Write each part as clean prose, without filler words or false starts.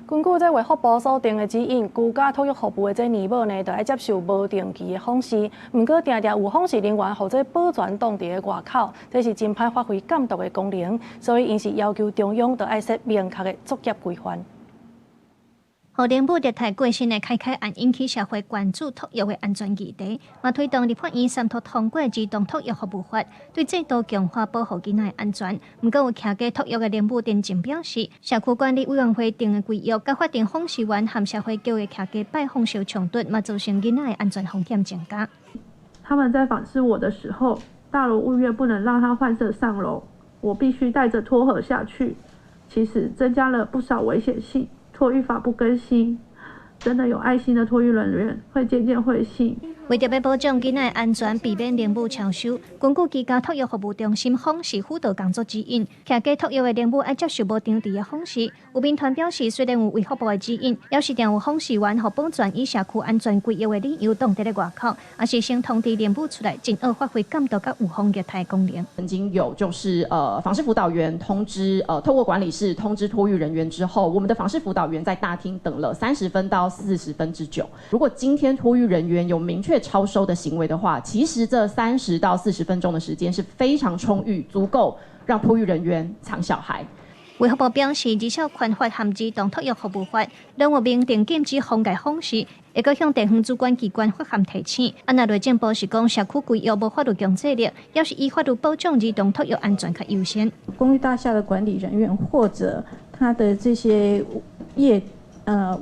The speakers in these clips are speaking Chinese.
根據這衛福部所定的指引，居家托育服務的這年務呢，就要接受無定期的訪視。不過，常常有訪視人員或者保全擋佇個外口，這是真歹發揮監督的功能。所以，因是要求中央就要設明確的作業規範。互聯部熱台過身的開案引起社會關注托育的安全議題，嘛推動立法院三讀通過兒童托育服務法，對制度強化保護囡仔的安全。不過有徛過托育的聯部電競表示，社區管理委員會定的規約，甲法定訪視員和社會局的徛過拜訪小衝突，嘛造成囡仔的安全風險增加。他們在訪視我的時候，大樓物業不能讓他換設上樓，我必須帶着拖盒下去，其實增加了不少危險性。托育法不更新，真的有愛心的托育人員會漸漸灰心。為着要保障囡仔安全，避免聯務超收，根據居家托育服務中心訪視輔導工作指引，徛過托育的聯務要接受無定期的訪視。有民團表示，雖然有衛福部的指引，要是定有訪視員和保全以社區安全規約的理由擋在外口，也是先通知聯務出來，盡量發揮監督甲預防虐待功能。曾經有就是訪視輔導員通知透過管理室通知托育人員之後，我們的訪視輔導員在大廳等了30分到40分之久。如果今天托育人員有明確超收的行為的話，其實這30到40分鐘的時間是非常充裕，足夠讓托育人員藏小孩。衛福部表示，兒少權法和兒童托育服務法兩有明定禁止妨礙訪視，會閣向地方主管機關發函提醒。那內政部是講，社區規約無法律強制力，要是依法律保障兒童托育安全較優先。公寓大廈的管理人員或者他的這些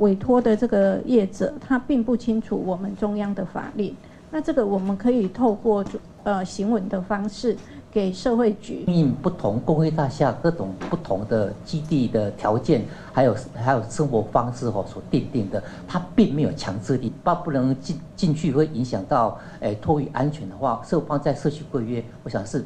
委託的這個業者，他並不清楚我們中央的法令。那這個我們可以透過行文的方式給社會局。因不同公寓大廈各種不同的基地的條件，還有生活方式所訂定的，它並沒有強制力，不能進去會影響到托育安全的話，放在社區規約，我想是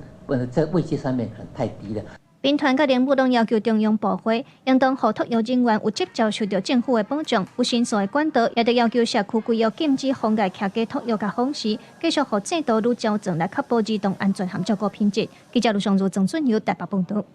在位階上面可能太低了。民團甲聯部攏要求中央部會應當讓托育人員有直接受到政府的保障，有申訴的管道，也得要求社區規約禁止妨礙徛過托育甲訪視，繼續讓制度愈矯正來確保兒童安全和照顧品質。記者盧尚如、曾俊堯台北報道。